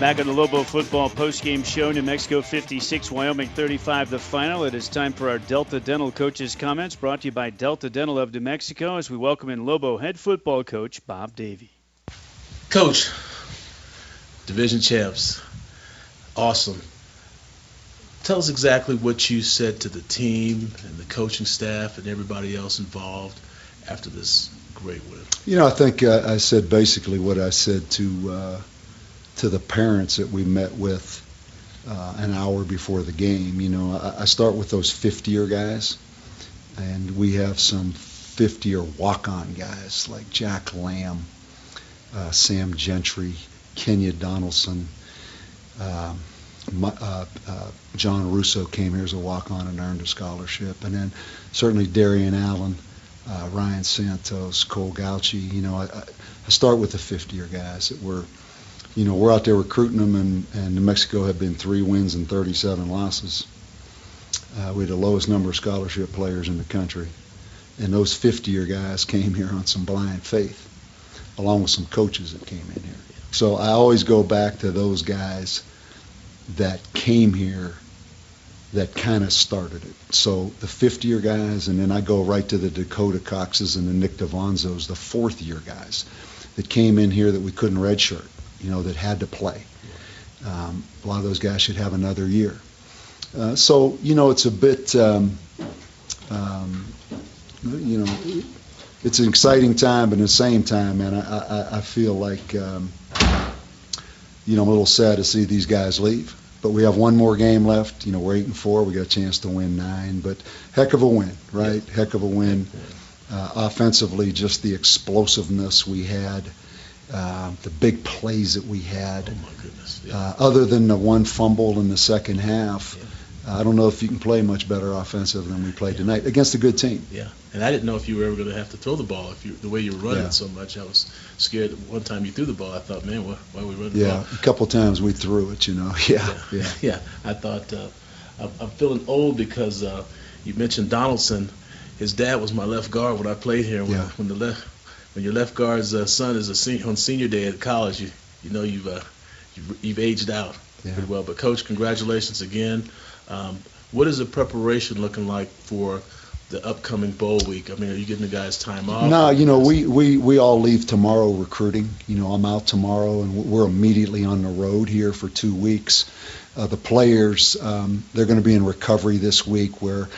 Back on the Lobo football postgame show, New Mexico 56, Wyoming 35 the final. It is time for our Delta Dental coaches' comments, brought to you by Delta Dental of New Mexico, as we welcome in Lobo head football coach Bob Davie. Coach, division champs, awesome. Tell us exactly what you said to the team and the coaching staff and everybody else involved after this great win. I think I said basically what I said to the parents that we met with an hour before the game. I start with those 50-year guys, and we have some 50-year walk-on guys like Jack Lamb, Sam Gentry, Kenya Donaldson, John Russo came here as a walk-on and earned a scholarship, and then certainly Darian Allen, Ryan Santos, Cole Gauchi. I start with the 50-year guys that we're out there recruiting them, and New Mexico had been 3 wins and 37 losses. We had the lowest number of scholarship players in the country, and those 50-year guys came here on some blind faith, along with some coaches that came in here. So I always go back to those guys that came here that kind of started it. So the 50-year guys, and then I go right to the Dakota Coxes and the Nick Devonzos, the 4th-year guys that came in here that we couldn't redshirt, that had to play. A lot of those guys should have another year. So it's a bit, it's an exciting time, but at the same time, man, I feel like, I'm a little sad to see these guys leave. But we have one more game left. We're 8-4. We got a chance to win 9. But heck of a win, right? Yeah. Heck of a win. Offensively, just the explosiveness we had, the big plays that we had. Oh my goodness! Yeah. Other than the one fumble in the second half, I don't know if you can play much better offensive than we played tonight against a good team. Yeah, and I didn't know if you were ever going to have to throw the ball. The way you were running so much, I was scared. One time you threw the ball, I thought, man, why are we running the ball? Yeah, a couple times we threw it, Yeah. I thought, I'm feeling old because you mentioned Donaldson. His dad was my left guard when I played here. When your left guard's son is on senior day at college, you've aged out pretty well. But Coach, congratulations again. What is the preparation looking like for the upcoming bowl week? I mean, are you giving the guys time off? No, we all leave tomorrow recruiting. I'm out tomorrow, and we're immediately on the road here for 2 weeks. The players, they're going to be in recovery this week where,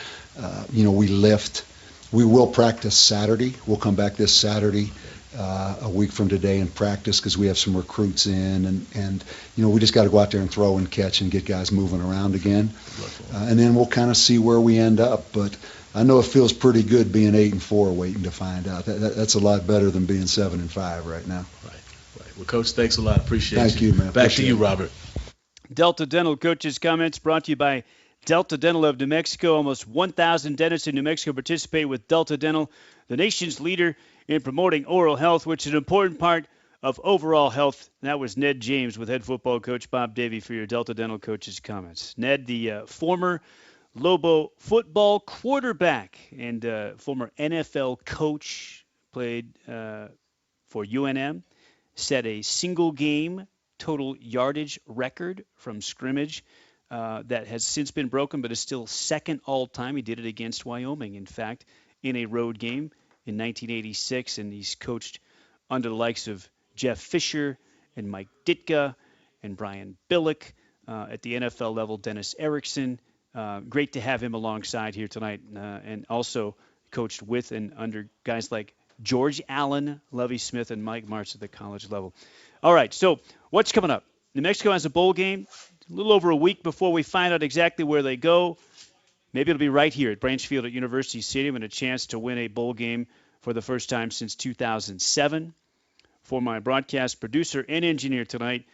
we lift. We will practice Saturday. We'll come back this Saturday, a week from today, and practice because we have some recruits in, and we just got to go out there and throw and catch and get guys moving around again, and then we'll kind of see where we end up. But I know it feels pretty good being 8-4, waiting to find out. That's a lot better than being 7-5 right now. Right. Well, Coach, thanks a lot. Appreciate it. Thank you, man. Back to you, Robert. Delta Dental coaches' comments brought to you by Delta Dental of New Mexico. Almost 1,000 dentists in New Mexico participate with Delta Dental, the nation's leader in promoting oral health, which is an important part of overall health. That was Ned James with head football coach Bob Davie for your Delta Dental coaches' comments. Ned, the former Lobo football quarterback and former NFL coach, played for UNM, set a single game total yardage record from scrimmage that has since been broken, but is still second all-time. He did it against Wyoming, in fact, in a road game in 1986, and he's coached under the likes of Jeff Fisher and Mike Ditka and Brian Billick at the NFL level, Dennis Erickson. Great to have him alongside here tonight, and also coached with and under guys like George Allen, Lovie Smith, and Mike Martz at the college level. All right, so what's coming up? New Mexico has a bowl game a little over a week before we find out exactly where they go. Maybe it'll be right here at Branch Field at University Stadium, and a chance to win a bowl game for the first time since 2007. For my broadcast producer and engineer tonight,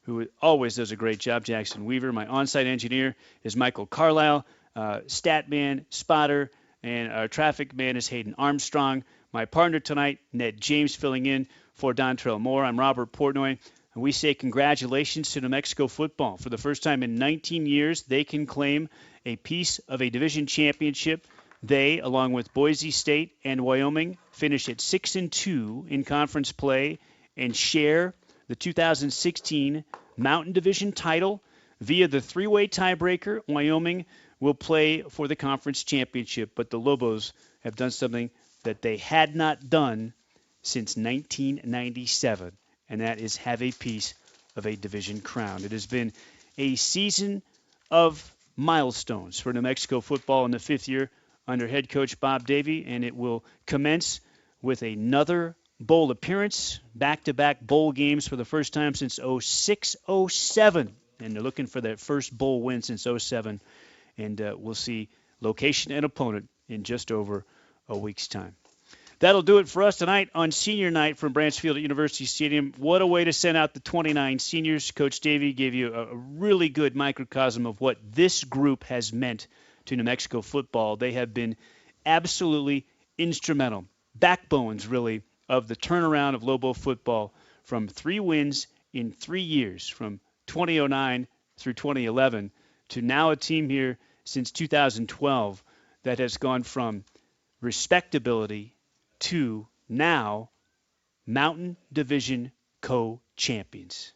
who always does a great job, Jackson Weaver. My on-site engineer is Michael Carlisle. Stat man, spotter, and our traffic man is Hayden Armstrong. My partner tonight, Ned James, filling in for Dontrell Moore. I'm Robert Portnoy. And we say congratulations to New Mexico football. For the first time in 19 years, they can claim a piece of a division championship. They, along with Boise State and Wyoming, finish at 6-2 in conference play and share the 2016 Mountain Division title via the three-way tiebreaker. Wyoming will play for the conference championship, but the Lobos have done something that they had not done since 1997, and that is have a piece of a division crown. It has been a season of milestones for New Mexico football in the fifth year under head coach Bob Davie, and it will commence with another bowl appearance, back-to-back bowl games for the first time since 06-07, and they're looking for that first bowl win since 07, and we'll see location and opponent in just over a week's time. That'll do it for us tonight on senior night from Branch Field at University Stadium. What a way to send out the 29 seniors. Coach Davie gave you a really good microcosm of what this group has meant to New Mexico football. They have been absolutely instrumental, backbones really, of the turnaround of Lobo football from 3 wins in 3 years, from 2009 through 2011, to now a team here since 2012 that has gone from respectability to now Mountain Division co-champions.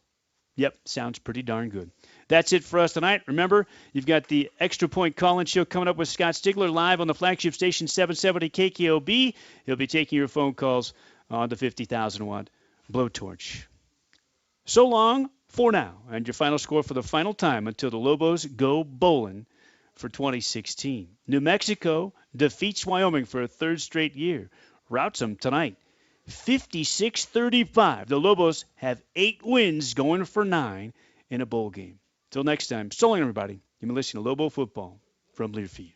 Yep, sounds pretty darn good. That's it for us tonight. Remember, you've got the Extra Point call-in show coming up with Scott Stigler live on the flagship station 770 KKOB. He'll be taking your phone calls on the 50,000-watt blowtorch. So long for now, and your final score for the final time until the Lobos go bowling for 2016. New Mexico defeats Wyoming for a third straight year. Routs them tonight, 56-35. The Lobos have 8 wins going for 9 in a bowl game. Till next time, so long, everybody. You've been listening to Lobo Football from Learfield.